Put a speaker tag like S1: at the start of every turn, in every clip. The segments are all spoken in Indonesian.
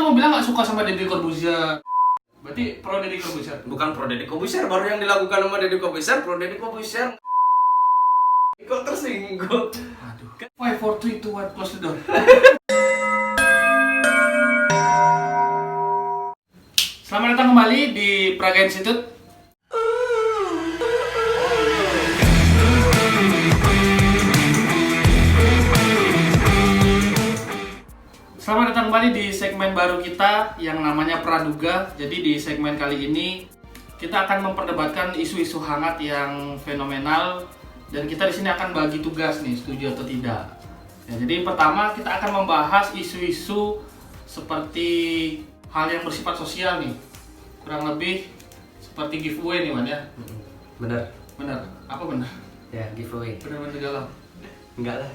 S1: kamu bilang nggak suka sama Deddy Corbuzier. Berarti pro Deddy Corbuzier?
S2: Bukan pro Deddy Corbuzier, baru yang dilakukan sama Deddy Corbuzier, pro Deddy Corbuzier. Kok tersinggung?
S1: Aduh. 5, 4, 3, 2, 1, close the door. Selamat datang kembali di Praga Institute. Selamat datang kembali di segmen baru kita yang namanya Praduga. Jadi di segmen kali ini kita akan memperdebatkan isu-isu hangat yang fenomenal dan kita di sini akan bagi tugas nih, setuju atau tidak. Ya, jadi pertama kita akan membahas isu-isu seperti hal yang bersifat sosial nih. Kurang lebih seperti giveaway nih, Man ya.
S2: Bener.
S1: Benar. Apa benar?
S2: Ya, giveaway.
S1: Benar-benar galau.
S2: Enggak lah.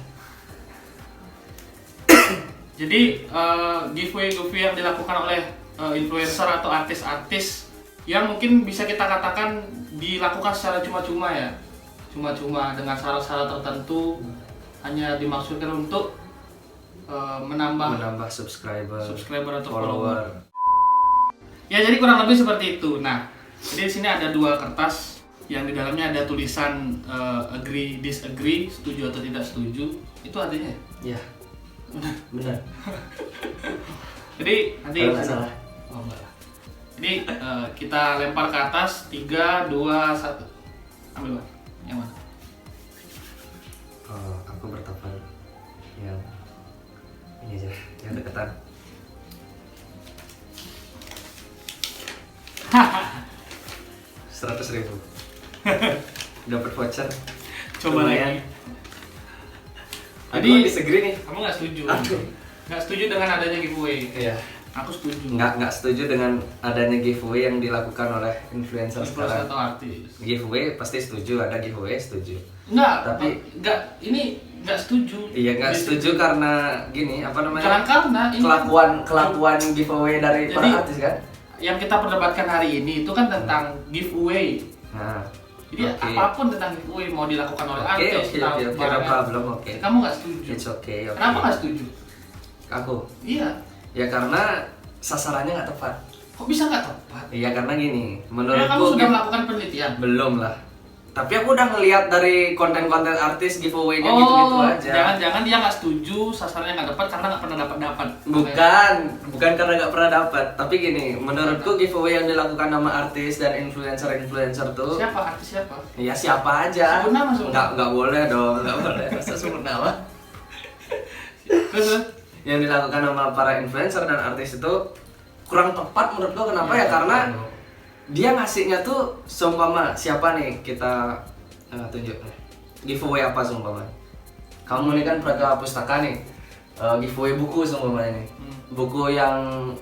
S1: Jadi giveaway yang dilakukan oleh influencer atau artis-artis yang mungkin bisa kita katakan dilakukan secara cuma-cuma ya, cuma-cuma dengan syarat-syarat tertentu, hanya dimaksudkan untuk menambah
S2: subscriber
S1: atau follower. Ya jadi kurang lebih seperti itu. Nah, jadi di sini ada dua kertas yang di dalamnya ada tulisan agree, disagree, setuju atau tidak setuju. Itu adanya ya?
S2: Ya. Benar.
S1: Jadi nanti
S2: kalau nggak salah.
S1: Oh enggak lah. Jadi kita lempar ke atas 3, 2, 1. Ambil Bang. Yang mana?
S2: Oh, aku bertapan yang ini aja, yang deketan.
S1: Hahaha.
S2: 100.000. Dapat voucher.
S1: Coba
S2: lumayan.
S1: lagi.
S2: Jadi disagree nih.
S1: Kamu nggak setuju?
S2: Aduh.
S1: Nggak setuju dengan adanya giveaway?
S2: Iya.
S1: Aku setuju.
S2: Nggak setuju dengan adanya giveaway yang dilakukan oleh influencer sekarang.
S1: Atau artis.
S2: Giveaway pasti setuju, ada giveaway setuju.
S1: Enggak,
S2: Tapi
S1: ini nggak setuju.
S2: iya nggak setuju karena gini, apa namanya?
S1: Jangan karena ini
S2: kelakuan giveaway dari
S1: Jadi,
S2: para artis kan?
S1: yang kita perdebatkan hari ini itu kan tentang giveaway.
S2: Nah,
S1: Jadi apapun tentang giveaway mau dilakukan oleh artis,
S2: no problem, oke.
S1: Kamu nggak setuju?
S2: It's okay.
S1: Kenapa nggak setuju?
S2: Aku?
S1: Iya.
S2: Ya karena sasarannya nggak tepat.
S1: Kok bisa nggak tepat?
S2: Iya karena gini,
S1: Ya,
S2: menurutku
S1: kamu sudah melakukan penelitian?
S2: belum lah. Tapi aku udah ngeliat dari konten-konten artis giveaway-nya gitu-gitu aja.
S1: Jangan-jangan dia nggak setuju, sasarannya nggak dapat karena nggak pernah dapat.
S2: Bukan karena nggak pernah dapat. Tapi gini, menurutku giveaway yang dilakukan sama artis dan influencer tuh.
S1: Siapa artis siapa?
S2: Ya siapa aja.
S1: Sebut nama.
S2: Nggak boleh dong, nggak boleh. Masa sebut nama?
S1: Terus?
S2: Yang dilakukan sama para influencer dan artis itu kurang tepat menurut gua. Kenapa ya? Karena dia ngasihnya tuh seumpama siapa nih kita tunjuk giveaway apa seumpama. Kamu ini kan Praga Pustaka nih, giveaway buku seumpama ini. Buku yang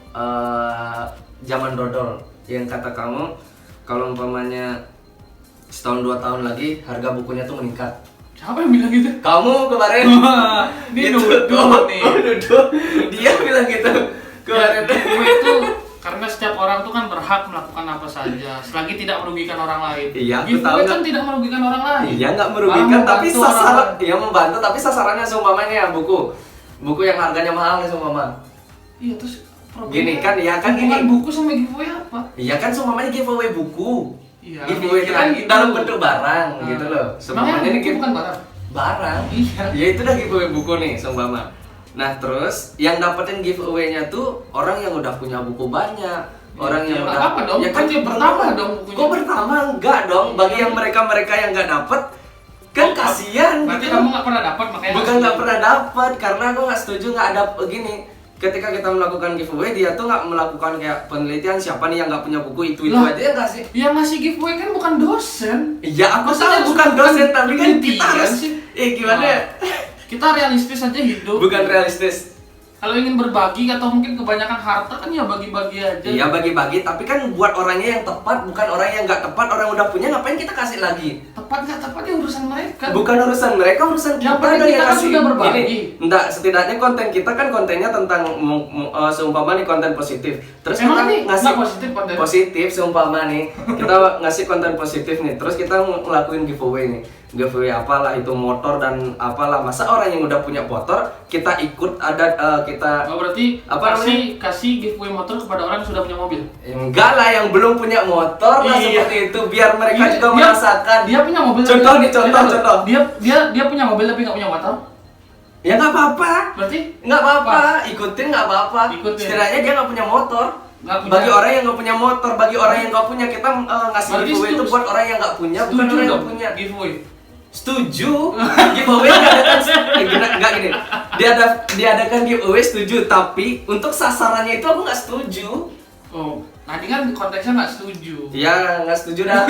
S2: zaman dodol yang kata kamu kalau umpamanya setahun 2 tahun lagi harga bukunya tuh meningkat.
S1: Siapa yang bilang gitu?
S2: Kamu kemarin.
S1: Ini
S2: gitu.
S1: nuduh nih.
S2: Nuduh. Dia bilang gitu kemarin.
S1: Giveaway itu karena setiap orang tuh kan berhak melakukan apa saja selagi tidak merugikan orang lain.
S2: Iya, aku
S1: giveaway
S2: tahu
S1: kan tidak merugikan orang lain.
S2: Iya, nggak merugikan, tapi sasaran
S1: dia
S2: membantu, tapi sasarannya seumpamanya buku yang harganya mahal nih seumpama.
S1: Iya, terus
S2: Gini kan, ya kan gini.
S1: buku sama giveaway apa?
S2: Iya kan seumpamanya giveaway buku.
S1: Iya.
S2: Giveaway itu kan dalam bentuk barang gitu loh.
S1: Sebenarnya
S2: Seumpamanya
S1: buku
S2: ini
S1: bukan barang.
S2: Barang.
S1: Iya.
S2: Ya itu udah giveaway buku nih seumpama. Nah, terus yang dapetin giveaway-nya tuh orang yang udah punya buku banyak. Orang yang udah
S1: apa dong?
S2: Ya kan
S1: Dia bertambah dong bukunya.
S2: Kok bertambah? Enggak dong. Bagi yang mereka yang nggak dapet kan kasihan.
S1: Berarti
S2: gitu.
S1: kamu nggak pernah dapat makanya.
S2: Bukan nggak pernah dapat, karena aku nggak setuju, nggak ada begini. Ketika kita melakukan giveaway, dia tuh nggak melakukan kayak penelitian siapa nih yang nggak punya buku itu
S1: Lah,
S2: aja ya nggak sih?
S1: Yang ngasih giveaway kan bukan dosen.
S2: Iya aku
S1: Maksudnya
S2: tahu bukan dosen, tapi kan kita
S1: penelitian
S2: harus.
S1: sih.
S2: Gimana? ya?
S1: Kita realistis aja hidup.
S2: Bukan realistis.
S1: Kalau ingin berbagi atau mungkin kebanyakan harta kan ya bagi-bagi aja.
S2: Iya bagi-bagi, tapi kan buat orangnya yang tepat, bukan orang yang nggak tepat. Orang udah punya ngapain kita kasih lagi?
S1: Tepat nggak tepat ya urusan mereka.
S2: Bukan urusan mereka, urusan kita.
S1: Yang penting
S2: dong
S1: kita kan
S2: kasih.
S1: sudah berbagi.
S2: Ini, enggak, setidaknya konten kita kan kontennya tentang seumpama nih konten positif. Terus
S1: Emang
S2: kita
S1: ini
S2: ngasih
S1: nggak positif konten?
S2: Positif seumpama nih kita ngasih konten positif nih. Terus kita ngelakuin giveaway nih. giveaway apalah itu motor dan apalah. Masa orang yang udah punya motor kita ikut kita
S1: Oh, berarti
S2: apa
S1: kasih giveaway motor kepada orang yang sudah punya mobil.
S2: enggak lah, yang belum punya motor lah
S1: Iya.
S2: seperti itu biar mereka
S1: Dia-
S2: juga
S1: dia-
S2: merasakan.
S1: Dia punya mobil.
S2: Contoh
S1: tapi-
S2: nih, contoh.
S1: Dia punya mobil tapi nggak punya motor.
S2: Ya nggak apa-apa.
S1: Berarti
S2: Nggak apa-apa, ikutin nggak apa-apa.
S1: Ikutin.
S2: Setidaknya dia nggak punya motor.
S1: Nggak punya.
S2: Bagi orang yang nggak punya motor, bagi orang yang nggak punya kita ngasih
S1: Berarti
S2: giveaway itu
S1: setuju-
S2: buat orang yang nggak punya, bukan
S1: setuju
S2: orang yang
S1: dong
S2: punya.
S1: giveaway.
S2: Setuju. Giveaway diadakan nggak gini. Diadakan giveaway setuju, tapi untuk sasarannya itu aku nggak setuju.
S1: Oh, tadi kan konteksnya nggak setuju.
S2: Ya nggak setuju dah.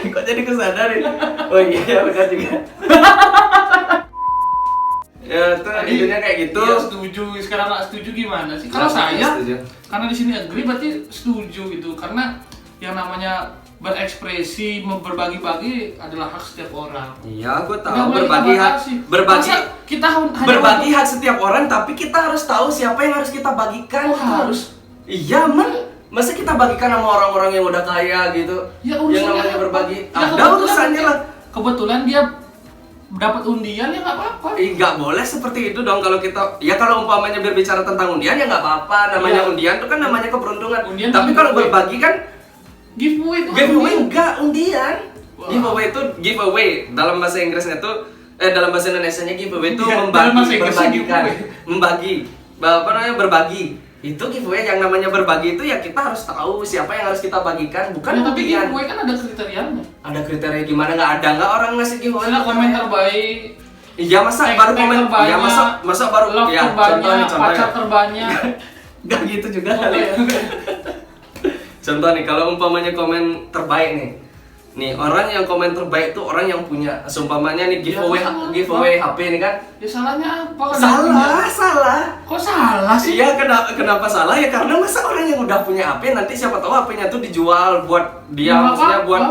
S2: Kok jadi kesana nih? Oh iya benar juga. Ya tuh
S1: Tadi
S2: intinya kayak gitu.
S1: Dia setuju, sekarang nggak setuju gimana sih? Kalau
S2: Nggak
S1: saya,
S2: setuju.
S1: karena di sini agree berarti setuju gitu. Karena yang namanya berekspresi, berbagi-bagi adalah hak setiap orang.
S2: Iya, aku
S1: Nggak
S2: tahu
S1: boleh
S2: berbagi
S1: kita
S2: hak,
S1: batasi.
S2: berbagi
S1: Masa kita hanya
S2: berbagi hak setiap orang, tapi kita harus tahu siapa yang harus kita bagikan.
S1: Oh, harus.
S2: Iya, masa kita bagikan sama orang-orang yang udah kaya gitu?
S1: Ya
S2: yang
S1: urusannya
S2: namanya
S1: apa?
S2: berbagi.
S1: Ya,
S2: Ada
S1: kebetulan
S2: urusannya
S1: dia-
S2: lah.
S1: Kebetulan dia dapat undian ya nggak apa-apa.
S2: Nggak boleh seperti itu dong kalau kita. Ya kalau umpamanya berbicara tentang undian ya nggak apa-apa. Namanya
S1: Iya.
S2: undian itu kan namanya keberuntungan.
S1: Undian
S2: Tapi
S1: kan
S2: kalau
S1: giveaway.
S2: berbagi kan
S1: Giveaway itu
S2: giveaway
S1: undian.
S2: enggak undian.
S1: Wah.
S2: Giveaway itu giveaway dalam bahasa Inggrisnya tuh dalam bahasa Indonesianya giveaway itu
S1: Iya,
S2: membagi,
S1: dalam bahasa Inggrisnya
S2: membagikan,
S1: giveaway.
S2: membagi. Apa namanya berbagi. Itu giveaway yang namanya berbagi itu ya kita harus tahu siapa yang harus kita bagikan, bukan
S1: Ya, tapi
S2: undian.
S1: giveaway kan ada kriterianya.
S2: Ada kriteria gimana? Nggak ada nggak orang ngasih giveaway?
S1: Misalnya komen terbaik,
S2: Iya masa
S1: tag-
S2: baru
S1: tag
S2: komen?
S1: terbanyak,
S2: Iya masa baru
S1: love
S2: ya
S1: terbanyak,
S2: contoh
S1: pacar
S2: ya.
S1: terbanyak.
S2: Gak gitu juga
S1: Oke,
S2: kali.
S1: oke.
S2: Contoh nih, kalau umpamanya komen terbaik nih. Nih, orang yang komen terbaik tuh orang yang punya. Seumpamanya nih giveaway
S1: Ya, salah.
S2: giveaway HP nih kan.
S1: Ya salahnya apa? Kan dia punya.
S2: Salah.
S1: Kok salah sih?
S2: Iya, kenapa salah ya? Karena masa orang yang udah punya HP nanti siapa tahu HP-nya tuh dijual buat dia,
S1: Ya,
S2: maksudnya
S1: apa-apa.
S2: buat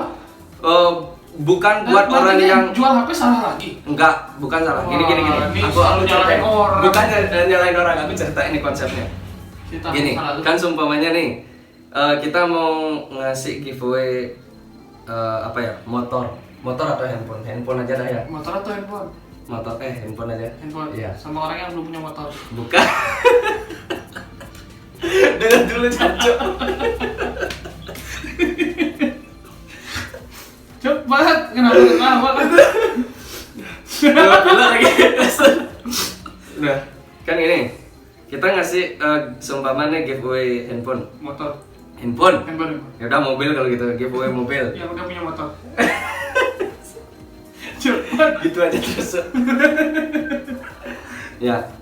S2: bukan buat
S1: Dan
S2: orang
S1: berarti
S2: yang
S1: jual HP salah lagi.
S2: enggak, bukan salah. Gini.
S1: Wah, ini
S2: Aku
S1: selalu nyalain
S2: ceritain.
S1: orang.
S2: Bukan nyalain orang, aku ceritain ini konsepnya.
S1: Kita
S2: Gini,
S1: salah tuh.
S2: kan seumpamanya nih kita mau ngasih giveaway apa ya, motor atau handphone aja dah ya,
S1: Motor atau handphone?
S2: handphone aja.
S1: Handphone.
S2: Iya.
S1: Sama orang yang belum punya motor.
S2: Bukan. Dengar dulu Cancuk.
S1: Cepat, kenapa ketawa kan?
S2: Dulu lagi. Nah, kan ini kita ngasih seumpamanya giveaway handphone.
S1: Motor,
S2: Handphone.
S1: handphone.
S2: Ya udah mobil kalau gitu, giveaway mobil.
S1: Yang udah punya motor. Cepat.
S2: Gitu aja terus.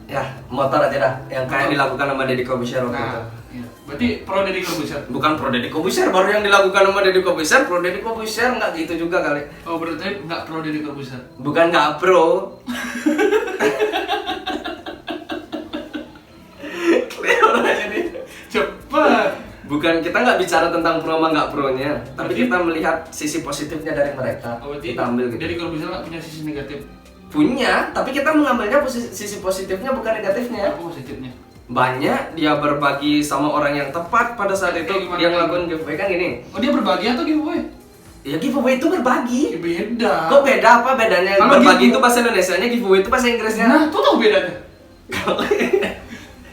S2: ya motor aja dah yang kayak
S1: Motor.
S2: dilakukan sama Deddy Corbuzier waktu itu.
S1: Nah, iya. Berarti pro Deddy Corbuzier.
S2: Bukan pro Deddy Corbuzier, baru yang dilakukan sama Deddy Corbuzier. Pro Deddy Corbuzier nggak gitu juga kali.
S1: Oh, berarti nggak pro Deddy Corbuzier.
S2: Bukan nggak pro. Kelihatan aja nih.
S1: Cepat.
S2: Bukan, kita nggak bicara tentang pro sama nggak pro-nya, tapi
S1: Berarti-
S2: kita melihat sisi positifnya dari mereka.
S1: Oh, berarti
S2: Kita ambil gitu.
S1: Deddy Corbuzier nggak punya sisi negatif.
S2: Punya, tapi kita mengambilnya sisi positifnya bukan negatifnya.
S1: Apa positifnya?
S2: Banyak dia berbagi sama orang yang tepat pada saat itu.
S1: Kayak gimana?
S2: Dia ngelakuin giveaway kan gini.
S1: Oh, dia berbagi atau giveaway?
S2: Ya giveaway itu berbagi.
S1: Ya, beda.
S2: Kok beda apa bedanya?
S1: Kalau
S2: Berbagi
S1: giveaway-
S2: itu bahasa Indonesianya, giveaway itu bahasa Inggrisnya.
S1: Nah, tuh tahu bedanya?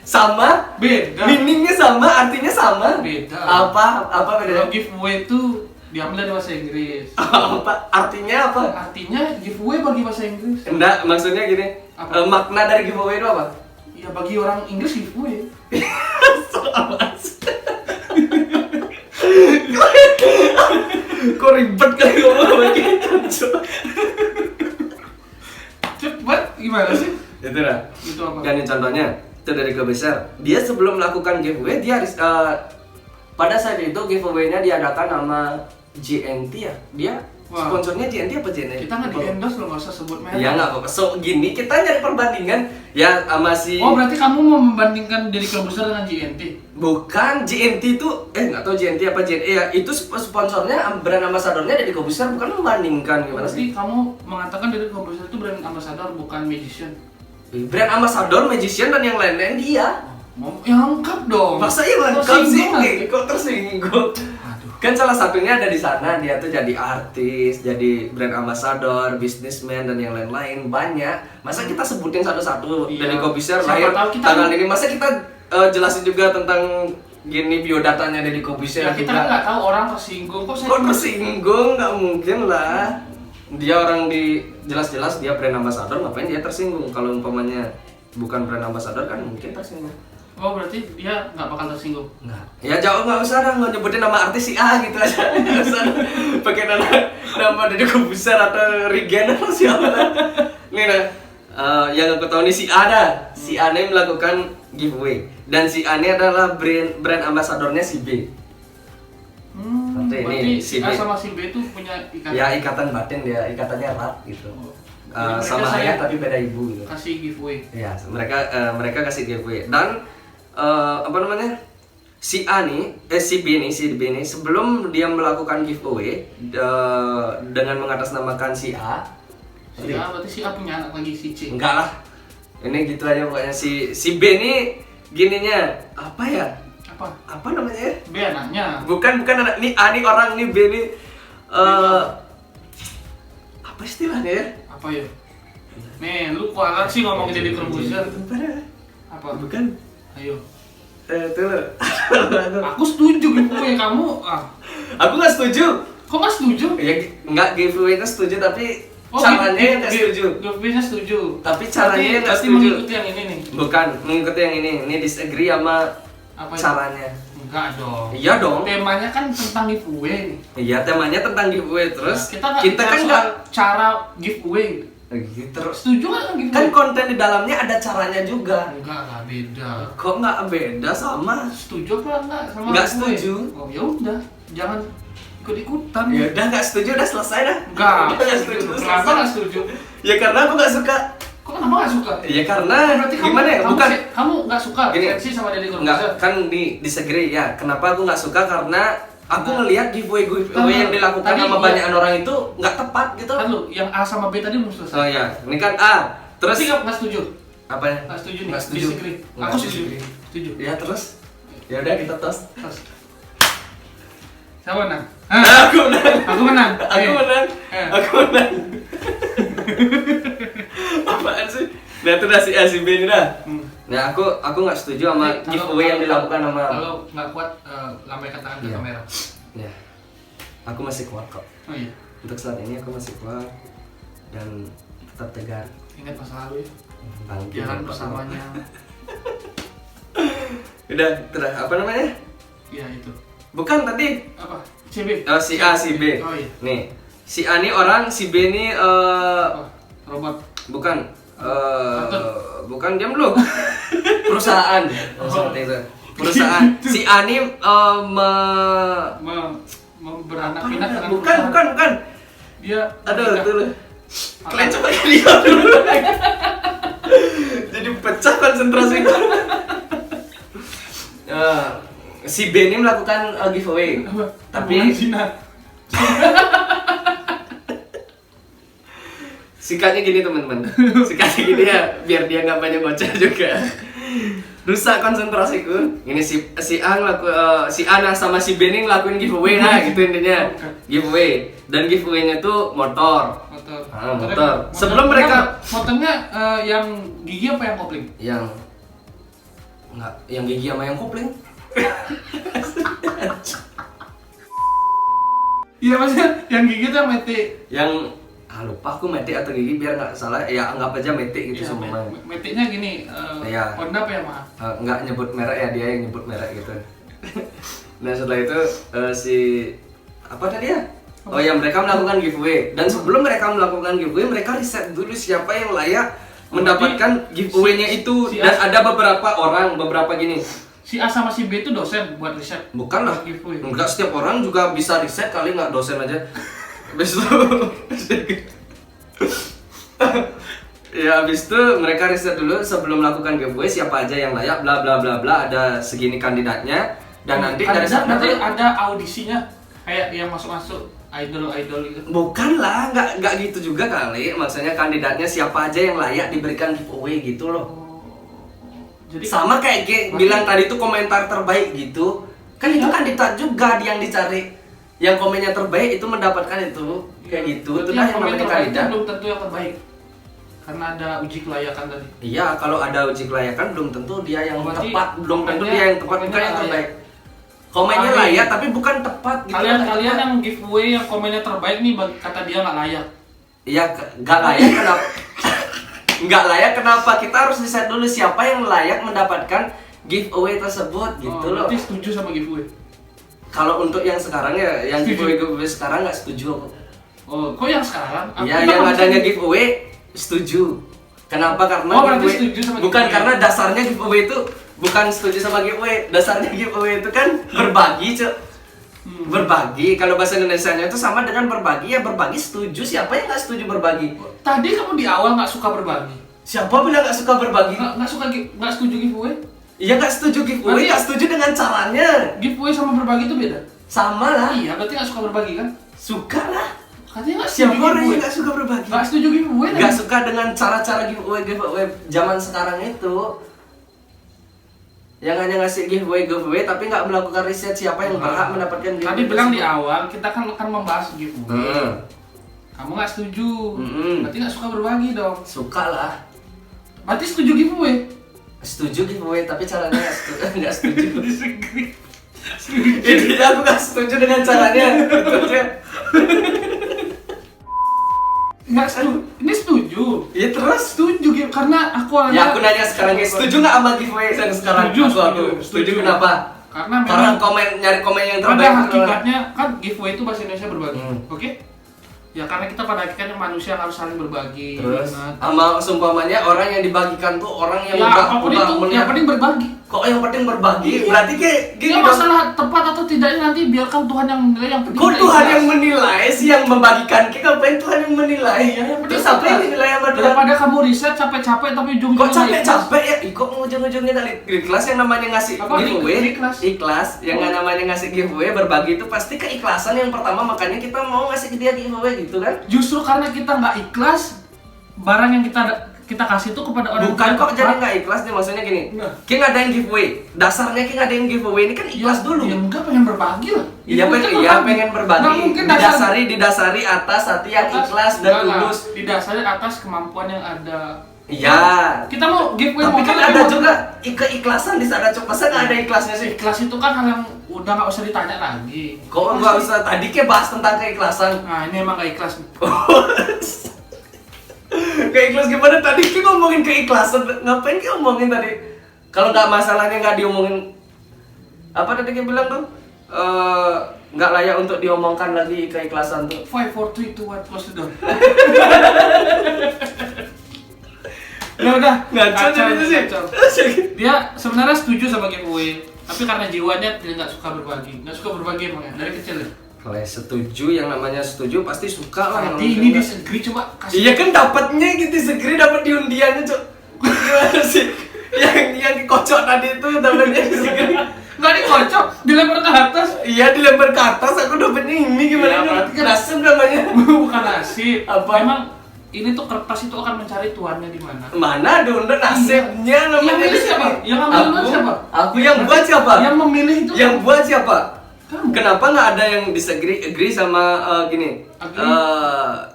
S2: Sama,
S1: Beda.
S2: meaningnya sama, artinya sama.
S1: Beda.
S2: Apa bedanya?
S1: Kalau giveaway itu diambil dari bahasa Inggris.
S2: Apa artinya apa?
S1: Artinya giveaway bagi bahasa Inggris.
S2: Enggak, maksudnya gini.
S1: Apa?
S2: Makna dari giveaway itu apa?
S1: Ya bagi orang Inggris giveaway.
S2: Kok ribet kali ngomong begitu?
S1: Cepat gimana sih?
S2: Itu dah.
S1: Itu apa?
S2: Kan ini contohnya, itu dari Corbuzier. Dia sebelum melakukan giveaway, dia harus pada saat itu giveaway-nya diadakan sama GNT ya. Dia
S1: Wah.
S2: sponsornya GNT apa GNT?
S1: Kita nggak di endorse loh, nggak usah sebut merek.
S2: Iya nggak apa-apa. So gini kita nyari perbandingan ya sama si.
S1: Oh, berarti kamu mau membandingkan Deddy Corbuzier dengan GNT?
S2: Bukan GNT itu nggak tahu GNT apa GNE ya. Itu sponsornya brand ambassadornya Deddy Corbuzier, bukan membandingkan gimana
S1: Berarti
S2: sih?
S1: kamu mengatakan Deddy Corbuzier itu brand ambassador bukan magician.
S2: Brand ambassador, magician dan yang lain-lain dia.
S1: Mau yang lengkap dong.
S2: Masa yang lengkap
S1: Tersinggung
S2: sih?
S1: nanti.
S2: Kok tersinggung?
S1: Aduh.
S2: Kan salah satunya ada di sana, dia tuh jadi artis, jadi brand ambassador, businessman dan yang lain-lain banyak. Masa kita sebutin satu-satu dari Kobusier lahir tanggal ini? Masa kita jelasin juga tentang gini biodatanya dari Kobusier?
S1: Ya kita kan nggak tahu orang tersinggung kok.
S2: Kok tersinggung? Nggak mungkin lah. Dia orang di jelas-jelas dia brand ambassador, ngapain dia tersinggung? Kalau umpamanya bukan brand ambassador kan mungkin tersinggung.
S1: Oh berarti dia nggak bakal tersinggung?
S2: Nggak. Ya jauh nggak usah dah nyebutin nama artis si A gitu aja. Nggak usah pakai nama dari Kobusier atau Regen atau siapa lah. Nih nah, yang aku tahu nih si A dah. Si A ini melakukan giveaway dan si A ini adalah brand ambasadornya si B.
S1: Berarti
S2: si
S1: A
S2: B
S1: sama si B itu punya ikatan?
S2: Ya ikatan batin dia, ikatannya erat gitu. Sama
S1: saya
S2: ayah tapi beda ibu gitu.
S1: Kasih giveaway.
S2: Ya mereka kasih giveaway dan apa namanya, si A nih, si B nih sebelum dia melakukan giveaway dengan mengatasnamakan si A.
S1: Si A berarti si A punya anak lagi, si C.
S2: Enggak lah, ini gitu aja pokoknya. Si B nih gininya apa ya? Apa namanya?
S1: B anaknya.
S2: Bukan anak, nih A nih orang, nih B nih apa istilahnya ya?
S1: Apa ya? Nih, lu kok agak sih ngomong jadi Kobusier? Apa?
S2: Bukan.
S1: Ayo.
S2: Tuh.
S1: Aku setuju giveaway kamu.
S2: Aku nggak setuju.
S1: Kok nggak setuju?
S2: Ya nggak, giveaway-nya setuju tapi caranya nggak setuju.
S1: Giveaway-nya setuju.
S2: Tapi caranya nggak setuju.
S1: Mengikuti yang ini nih.
S2: Bukan mengikuti yang ini. Ini disagree sama
S1: apa
S2: caranya.
S1: Enggak dong.
S2: Iya dong.
S1: Temanya kan tentang giveaway nih.
S2: Iya, temanya tentang giveaway terus.
S1: Nah,
S2: kita kan nggak
S1: cara giveaway.
S2: Terus
S1: Setuju kan giveaway?
S2: kan konten di dalamnya ada caranya juga.
S1: Enggak beda.
S2: Kok nggak beda sama?
S1: Setuju apa enggak sama
S2: Nggak
S1: giveaway?
S2: setuju.
S1: Oh ya udah, jangan ikut-ikutan.
S2: Ya udah nggak setuju, udah selesai dah.
S1: Nggak setuju. Kenapa nggak setuju?
S2: Ya karena aku nggak suka.
S1: Kok kenapa nggak suka?
S2: Ya karena
S1: Berarti
S2: gimana ya? Bukan
S1: kamu nggak suka
S2: gini,
S1: sensi sama Deddy
S2: nggak
S1: Corbuzier?
S2: kan disagree ya. Kenapa aku nggak suka? Karena aku ngelihat giveaway yang dilakukan
S1: tadi
S2: sama
S1: iya.
S2: banyakan orang itu nggak tepat gitu.
S1: Kan lu, yang A sama B tadi belum selesai.
S2: Oh ya, ini kan A. Terus
S1: Berarti nggak setuju?
S2: apa ya?
S1: Nggak setuju nih.
S2: Nggak setuju.
S1: Disagree.
S2: Nggak
S1: Aku setuju.
S2: disagree.
S1: Setuju.
S2: Ya terus. Ya udah kita tos.
S1: Terus. Siapa menang?
S2: Aku menang.
S1: Aku menang.
S2: Aku menang.
S1: Eh.
S2: Aku menang. Apaan sih? Nah itu dah si A si B ini dah. Nah aku nggak setuju sama
S1: Jadi,
S2: giveaway yang dilakukan sama.
S1: Kalau nggak kuat, lambaikan tangan ke
S2: Iya.
S1: kamera.
S2: Ya, aku masih kuat kok.
S1: Oh iya.
S2: Untuk saat ini aku masih kuat dan tetap tegar.
S1: Ingat masa lalu ya.
S2: Bangkit.
S1: Jalan bersamanya.
S2: Udah, terus apa namanya?
S1: Iya itu.
S2: Bukan tadi.
S1: Apa? CB.
S2: Oh, si A si B.
S1: Oh iya.
S2: Nih, si A nih orang, si B nih
S1: Oh, robot.
S2: bukan
S1: Kantor.
S2: bukan, diam dulu. Perusahaan. Seperti itu. Perusahaan. Si A nih
S1: Beranak pinak dengan
S2: bukan.
S1: Dia
S2: Aduh, tuh. Kalian coba lihat dulu. Jadi pecah konsentrasiku. Si B ini melakukan giveaway. Tapi singkatnya gini teman-teman. Singkatnya gini ya, biar dia nggak banyak baca juga. Rusak konsentrasiku. Ini si A sama si B ini ngelakuin giveaway nah gitu intinya. Giveaway. Dan giveaway-nya tuh motor. Motor. Sebelum mereka
S1: motornya yang gigi apa yang kopling?
S2: Yang gigi sama yang kopling.
S1: Iya maksudnya yang gigi tuh yang metik.
S2: Yang lupa aku metik atau gigi biar nggak salah ya, anggap aja metik gitu
S1: Ya,
S2: semua.
S1: metiknya gini,
S2: Iya.
S1: Honda apa ya maaf?
S2: Nggak nyebut merek ya, dia yang nyebut merek gitu. Nah setelah itu apa tadi ya? Oh ya, mereka melakukan giveaway. Dan sebelum mereka melakukan giveaway, mereka riset dulu siapa yang layak mendapatkan giveaway-nya itu. Dan ada beberapa gini.
S1: Si A sama si B itu dosen buat riset.
S2: Bukan lah.
S1: Giveaway.
S2: Enggak, setiap orang juga bisa riset kali, nggak dosen aja. Habis itu ya habis itu mereka riset dulu sebelum melakukan giveaway siapa aja yang layak bla bla bla bla, ada segini kandidatnya dan nanti dari sana
S1: nanti ada audisinya kayak yang masuk idol gitu.
S2: Bukan lah, nggak gitu juga kali, maksudnya kandidatnya siapa aja yang layak diberikan giveaway gitu loh.
S1: Jadi
S2: sama kayak bilang tadi tuh komentar terbaik gitu kan, itu kandidat juga yang dicari. yang komennya terbaik itu mendapatkan itu kayak gitu. Itu dah yang
S1: komen
S2: namanya
S1: terbaik itu
S2: kandidat.
S1: belum tentu yang terbaik. Karena ada uji kelayakan tadi.
S2: Iya, kalau ada uji kelayakan belum tentu dia yang
S1: Berarti
S2: tepat, belum tentu
S1: komennya-
S2: dia yang tepat, bukan
S1: komennya
S2: yang
S1: layak.
S2: terbaik. Komennya
S1: Tapi-
S2: layak tapi bukan tepat gitu.
S1: Kalian yang giveaway yang komennya terbaik nih kata dia nggak layak.
S2: Iya, nggak layak kenapa? Nggak layak kenapa? Kita harus decide dulu siapa yang layak mendapatkan giveaway tersebut gitu loh.
S1: Berarti setuju sama giveaway.
S2: Kalau untuk yang sekarang ya, yang
S1: Setuju.
S2: giveaway sekarang nggak setuju aku.
S1: Oh, kok yang sekarang?
S2: Iya,
S1: Kenapa
S2: yang
S1: bisa
S2: adanya
S1: gitu?
S2: giveaway setuju. Kenapa? Karena
S1: Oh, berarti
S2: giveaway
S1: setuju sama
S2: bukan
S1: giveaway.
S2: karena dasarnya giveaway itu bukan setuju sama giveaway. Dasarnya giveaway itu kan berbagi, Cuk. Berbagi. Kalau bahasa Indonesianya itu sama dengan berbagi. Ya berbagi setuju. Siapa yang nggak setuju berbagi?
S1: Tadi kamu di awal nggak suka berbagi.
S2: Siapa bilang nggak suka berbagi?
S1: Nggak setuju giveaway.
S2: Iya, nggak setuju giveaway.
S1: Berarti-
S2: Nggak setuju dengan caranya.
S1: Giveaway sama berbagi itu beda.
S2: Sama lah.
S1: Iya, berarti nggak suka berbagi kan?
S2: Suka lah.
S1: Katanya nggak setuju
S2: Siapa orang
S1: giveaway.
S2: yang nggak suka berbagi?
S1: Nggak setuju giveaway.
S2: Nggak suka dengan cara-cara giveaway zaman sekarang itu. Yang hanya ngasih giveaway tapi nggak melakukan riset siapa yang berhak mendapatkan giveaway.
S1: Tadi bilang di
S2: tersebut.
S1: awal kita kan akan membahas giveaway. Kamu nggak setuju. Berarti nggak suka berbagi dong.
S2: Suka lah.
S1: Berarti setuju giveaway.
S2: Setuju giveaway tapi caranya nggak setuju. Nggak setuju.
S1: Disagree.
S2: Ini aku nggak setuju dengan caranya. Itu aja.
S1: Nggak setuju. Ini setuju.
S2: Ya terus.
S1: Setuju gitu karena aku
S2: Ya aku nanya sekarang guys, setuju nggak sama giveaway yang sekarang? Aku setuju. Kenapa?
S1: Karena
S2: Karena
S1: memang
S2: nyari komen yang
S1: pada
S2: terbaik.
S1: hakikatnya kan giveaway itu bahasa Indonesia berbagi. Oke? Ya karena kita pada hakikatnya manusia harus saling berbagi.
S2: Terus
S1: Nah,
S2: sama seumpamanya orang yang dibagikan tuh orang yang
S1: ya apapun itu yang
S2: melihat.
S1: penting berbagi.
S2: Kok yang penting berbagi?
S1: Iya.
S2: Berarti kayak gini
S1: Ya
S2: dong.
S1: masalah tepat atau tidaknya nanti biarkan Tuhan yang menilai, yang penting
S2: Kok
S1: kita
S2: Tuhan
S1: ikhlas.
S2: yang menilai sih yang membagikan? Kita ngapain Tuhan yang menilai?
S1: Iya, yang penting
S2: Terus apa yang
S1: ikhlas.
S2: dinilai sama Tuhan?
S1: Daripada kamu riset capek-capek tapi
S2: Kok
S1: ujung-ujungnya
S2: capek-capek ya? Ih, kok ujung-ujungnya dari ikhlas yang namanya ngasih
S1: Apa?
S2: giveaway?
S1: Ikhlas.
S2: Ikhlas. Yang
S1: Oh.
S2: namanya ngasih giveaway berbagi itu pasti keikhlasan yang pertama, makanya kita mau ngasih ke dia giveaway gitu kan?
S1: Justru karena kita nggak ikhlas, barang yang kita kasih itu kepada orang
S2: Bukan
S1: yang
S2: kok
S1: tepat.
S2: jadi nggak ikhlas nih, maksudnya gini.
S1: Nah.
S2: King ada yang giveaway. Dasarnya King ada yang giveaway ini kan ikhlas dulu.
S1: Ya enggak, pengen berbagi lah.
S2: Iya
S1: Itu
S2: pengen,
S1: kan
S2: iya pengen berbagi.
S1: Nggak mungkin
S2: Didasari atas hati yang ikhlas dan
S1: enggak lah.
S2: tulus.
S1: Didasari atas kemampuan yang ada.
S2: Iya.
S1: Kita mau giveaway
S2: Tapi
S1: mobil,
S2: kan ada juga keikhlasan di sana. Masa nggak ada ikhlasnya sih?
S1: ikhlas itu kan hal yang udah nggak usah ditanya lagi.
S2: Kok nggak usah tadi kayak bahas tentang keikhlasan?
S1: Nah ini emang nggak ikhlas.
S2: Keikhlas gimana tadi? Kita ngomongin keikhlasan. Ngapain kita ngomongin tadi? Kalau nggak masalahnya nggak diomongin. Apa tadi kita bilang tuh? Nggak layak untuk diomongkan lagi keikhlasan tuh.
S1: 5, 4, 3, 2, 1, close the door. Udah.
S2: Ngaco jadi itu sih.
S1: Kacau. Dia sebenarnya setuju sama giveaway, tapi karena jiwanya dia nggak suka berbagi. Nggak suka berbagi emang ya, dari kecil ya.
S2: Kalau yang setuju, yang namanya setuju pasti suka lah.
S1: Nanti
S2: yang
S1: ini
S2: enggak.
S1: disagree, coba kasih.
S2: Iya kan dapatnya gitu segeri dapat di undiannya, Cok. Gimana sih? Yang kocok tadi itu dapatnya segeri.
S1: Nggak dikocok, dilempar ke atas.
S2: Iya dilempar ke atas, aku dapatnya ini gimana?
S1: Iya, berarti kan-
S2: Nasib namanya.
S1: Bukan nasib.
S2: Apa?
S1: Memang ini tuh kertas itu akan mencari tuannya di mana.
S2: Mana diundur nasibnya namanya.
S1: Yang milih siapa? Yang ngambil duluan siapa?
S2: Aku yang buat siapa?
S1: Yang memilih itu
S2: Yang buat siapa?
S1: kamu.
S2: Kenapa nggak ada yang agree sama gini?
S1: Agree?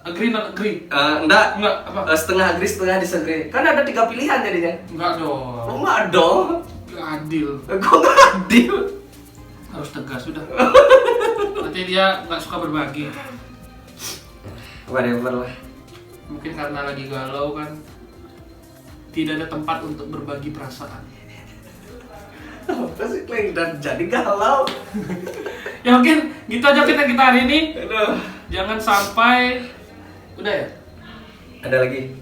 S1: Agree not agree?
S2: Enggak.
S1: Enggak, apa?
S2: Setengah agree, setengah disagree. Kan ada 3 pilihan jadinya.
S1: Enggak
S2: Oh
S1: dong.
S2: nggak dong.
S1: Nggak adil.
S2: Kok nggak adil?
S1: Harus tegas sudah. Berarti dia nggak suka berbagi.
S2: Whatever lah.
S1: Mungkin karena lagi galau kan. Tidak ada tempat untuk berbagi perasaan.
S2: Apa sih Kleng? Dan jadi galau.
S1: Ya mungkin gitu aja kita hari ini.
S2: Aduh.
S1: Jangan sampai udah ya.
S2: Ada lagi?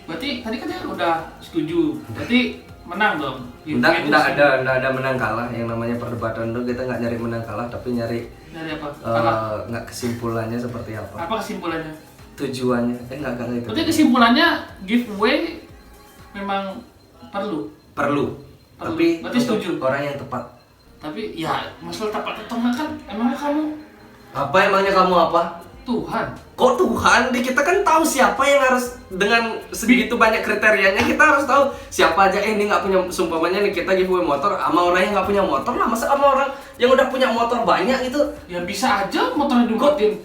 S1: Berarti tadi kan dia udah setuju. Berarti menang dong.
S2: Enggak ada menang kalah. Yang namanya perdebatan tuh kita nggak nyari menang kalah, tapi nyari
S1: Dari apa? Kalah.
S2: nggak kesimpulannya seperti apa.
S1: Apa kesimpulannya?
S2: Tujuannya. Nggak gitu.
S1: Berarti kesimpulannya giveaway memang perlu.
S2: Perlu.
S1: Perlu.
S2: Tapi
S1: Berarti
S2: untuk
S1: setuju.
S2: orang yang tepat.
S1: Tapi ya masalah tepat atau enggak kan emangnya kamu
S2: Apa emangnya kamu apa?
S1: Tuhan.
S2: Kok Tuhan? Di kita kan tahu siapa yang harus dengan segitu banyak kriterianya, kita harus tahu siapa aja. Ini nggak punya, sumpamanya nih kita giveaway motor sama orang yang nggak punya motor lah, masa sama orang yang udah punya motor banyak itu?
S1: Ya bisa aja motornya diumpetin.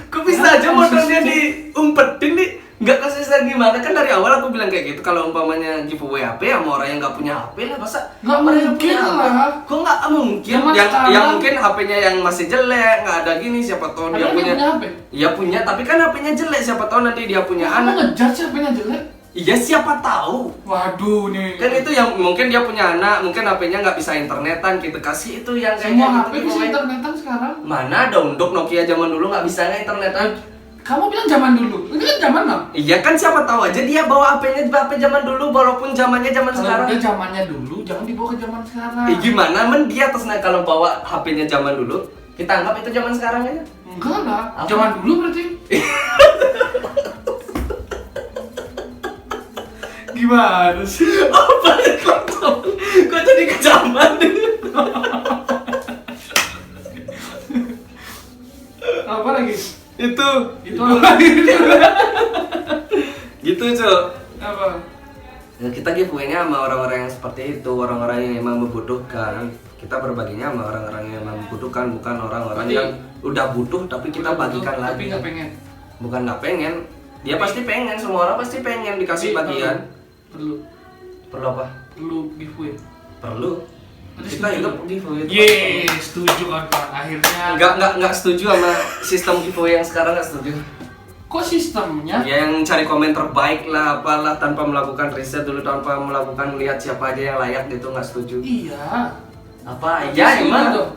S2: Kok bisa aja motornya diumpetin nih? Nggak konsisten gimana? Kan dari awal aku bilang kayak gitu, kalau umpamanya giveaway HP sama orang yang nggak punya HP lah, masa
S1: Nggak
S2: orang yang
S1: mungkin
S2: punya HP?
S1: lah.
S2: Kok nggak mungkin?
S1: Zaman
S2: Yang
S1: sekarang-
S2: mungkin HP-nya yang masih jelek, nggak ada gini, siapa tahu dia
S1: Padahal
S2: punya.
S1: HP.
S2: Iya punya, tapi kan HP-nya jelek, siapa tahu nanti dia punya
S1: Kamu
S2: anak.
S1: ngejudge siapanya jelek?
S2: Iya siapa tahu.
S1: Waduh nih.
S2: Kan itu yang mungkin dia punya anak, mungkin HP-nya nggak bisa internetan, kita kasih itu yang kayak
S1: Semua
S2: gitu
S1: HP bisa
S2: giveaway.
S1: internetan sekarang.
S2: Mana ada untuk Nokia zaman dulu nggak bisa nggak internetan?
S1: Kamu bilang zaman dulu. Ini kan zaman now.
S2: Iya kan siapa tahu aja dia bawa HP-nya HP zaman dulu, walaupun zamannya zaman
S1: Kalau
S2: sekarang.
S1: udah zamannya dulu, jangan dibawa ke zaman sekarang.
S2: Gimana men dia terus kalau bawa HP-nya zaman dulu, kita anggap itu zaman sekarang aja.
S1: Enggak lah.
S2: Apa?
S1: Zaman dulu berarti. Gimana sih?
S2: Apa kok jadi ke zaman?
S1: Apa lagi?
S2: Itu
S1: Apa lagi?
S2: gitu Cok.
S1: Apa?
S2: Ya, kita giveaway-nya sama orang-orang yang seperti itu, orang-orang yang memang membutuhkan. Kita berbaginya sama orang-orang yang memang membutuhkan, bukan orang-orang
S1: Berarti-
S2: yang udah butuh tapi kita
S1: Udah
S2: bagikan
S1: butuh,
S2: lagi.
S1: Tapi nggak pengen.
S2: Bukan nggak pengen, dia pasti pengen, semua orang pasti pengen dikasih
S1: Tapi
S2: bagian.
S1: Perlu.
S2: Perlu apa?
S1: Perlu giveaway.
S2: Perlu.
S1: Berarti
S2: Kita
S1: setuju.
S2: juga giveaway.
S1: Yeay, setuju kan akhirnya.
S2: Nggak setuju sama sistem giveaway yang sekarang, nggak setuju.
S1: Kok sistemnya?
S2: Ya yang cari komen terbaik lah, apalah tanpa melakukan riset dulu, tanpa melakukan lihat siapa aja yang layak gitu, nggak setuju.
S1: Iya.
S2: Apa?
S1: Berarti
S2: Ya
S1: setuju
S2: emang.
S1: dong?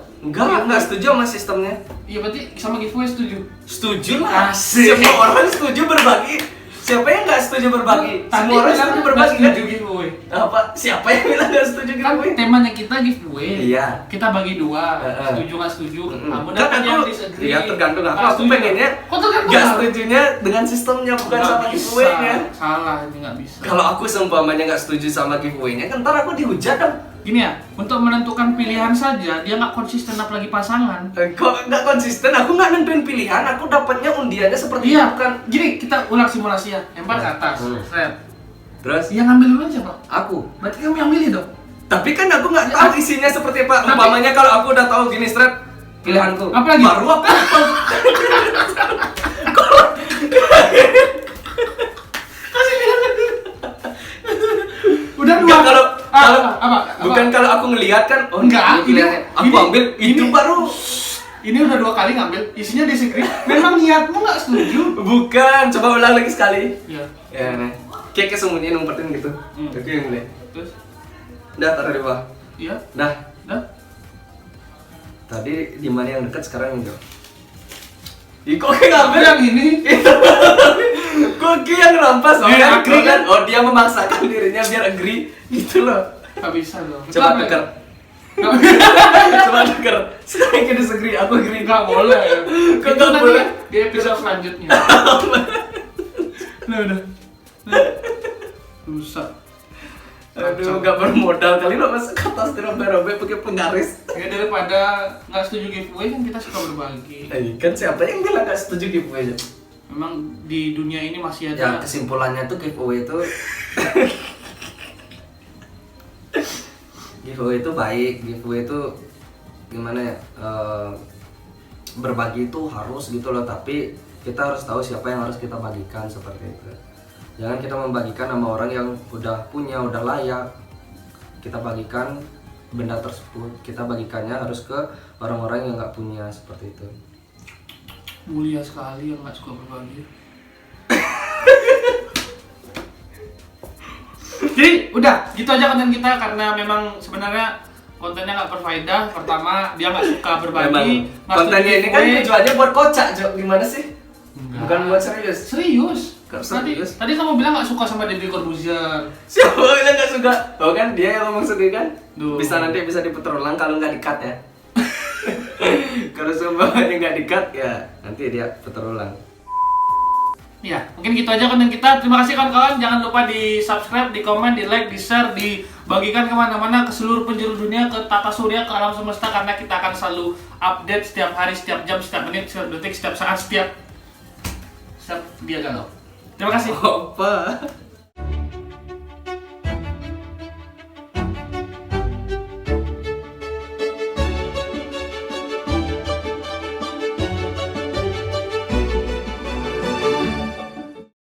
S2: Nggak setuju sama sistemnya.
S1: Iya berarti sama giveaway setuju.
S2: Setuju lah.
S1: Asik.
S2: Semua orang setuju berbagi. Siapa yang nggak setuju berbagi? Semua orang
S1: bilang
S2: setuju
S1: nggak
S2: berbagi kan?
S1: setuju giveaway.
S2: Apa? Siapa yang bilang nggak setuju
S1: Kan
S2: giveaway?
S1: temanya kita giveaway.
S2: Iya.
S1: Kita bagi dua.
S2: Heeh.
S1: Setuju nggak setuju. Kamu
S2: Kan
S1: dapat yang
S2: aku,
S1: disagree.
S2: ya tergantung aku.
S1: Nggak
S2: Aku
S1: setuju.
S2: pengennya
S1: Kok tergantung?
S2: nggak setujunya dengan sistemnya, bukan
S1: Nggak
S2: sama
S1: bisa.
S2: giveaway-nya.
S1: Salah, ini nggak bisa.
S2: Kalau aku seumpamanya nggak setuju sama giveaway-nya, kan ntar aku dihujat dong.
S1: Gini ya, untuk menentukan pilihan saja dia nggak konsisten apalagi pasangan.
S2: Kok nggak konsisten? Aku nggak nentuin pilihan, aku dapatnya undiannya seperti itu
S1: Iya,
S2: kan.
S1: gini kita ulang simulasinya. Lempar ke atas, set.
S2: Terus
S1: Yang ngambil duluan siapa?
S2: aku.
S1: Berarti kamu yang milih dong.
S2: Tapi kan aku nggak tahu isinya seperti apa.
S1: Tapi-
S2: Umpamanya kalau aku udah tahu gini straight pilihanku.
S1: Apa lagi?
S2: Baru aku.
S1: Udah dua.
S2: Enggak, kalau
S1: apa?
S2: bukan kalau aku ngelihat kan, oh
S1: Enggak,
S2: ini pilihannya. Aku
S1: ini-
S2: ambil itu
S1: ini-
S2: baru.
S1: Ini udah dua kali ngambil, isinya disagree. Memang niatmu nggak setuju?
S2: Bukan, coba ulang lagi sekali.
S1: Iya.
S2: Ya, nah. Kayak sembunyiin umpetin gitu.
S1: Hmm.
S2: Oke, yang mulai.
S1: Terus?
S2: Udah taruh di bawah.
S1: Iya.
S2: Dah.
S1: Dah.
S2: Tadi di mana yang dekat, sekarang yang jauh. Ih, kok kayak ngambil
S1: Yang ini.
S2: Kok kayak yang rampas? Oh,
S1: Dia
S2: kan?
S1: agree kan?
S2: Oh, dia memaksakan dirinya biar agree gitu loh.
S1: Nggak bisa dong.
S2: Coba
S1: Kenapa?
S2: tuker.
S1: Nggak
S2: Coba tuker. Sekarang kita disagree, aku agree.
S1: nggak boleh.
S2: Kok
S1: Itu
S2: nggak
S1: nanti
S2: boleh?
S1: di episode selanjutnya. Udah. Rusak.
S2: Aduh, gak bermodal kali lo masa kertas dirobek-robek pakai penggaris.
S1: Ya daripada nggak setuju giveaway kan kita suka berbagi.
S2: Kan siapa yang bilang gak setuju giveaway aja?
S1: Memang di dunia ini masih
S2: Ya
S1: ada.
S2: kesimpulannya tuh giveaway itu giveaway itu baik, giveaway itu gimana ya, berbagi itu harus gitu loh, tapi kita harus tahu siapa yang harus kita bagikan seperti itu. Jangan kita membagikan sama orang yang udah punya, udah layak. Kita bagikan benda tersebut, kita bagikannya harus ke orang-orang yang nggak punya seperti itu.
S1: Mulia sekali yang nggak suka berbagi. Jadi udah gitu aja konten kita, karena memang sebenarnya kontennya nggak berfaedah. Pertama dia nggak suka berbagi.
S2: Memang
S1: nggak
S2: kontennya
S1: setuju
S2: ini kan
S1: giveaway.
S2: tujuannya buat kocak, Jo. Gimana sih?
S1: Enggak.
S2: Bukan buat serius.
S1: Serius.
S2: Kok
S1: Tadi,
S2: serius?
S1: tadi kamu bilang nggak suka sama Deddy Corbuzier.
S2: Siapa yang gak suka? Oh kan dia yang ngomong sendiri kan?
S1: Duh.
S2: Bisa nanti bisa diputar ulang kalau nggak di-cut ya. Kalau semuanya nggak di-cut ya nanti dia putar ulang.
S1: Ya, mungkin gitu aja konten kita. Terima kasih kawan-kawan. Jangan lupa di subscribe, di komen, di like, di share, dibagikan kemana-mana ke seluruh penjuru dunia, ke tata surya, ke alam semesta, karena kita akan selalu update setiap hari, setiap jam, setiap menit, setiap detik, setiap saat, setiap dia galau. Terima kasih.
S2: Apa?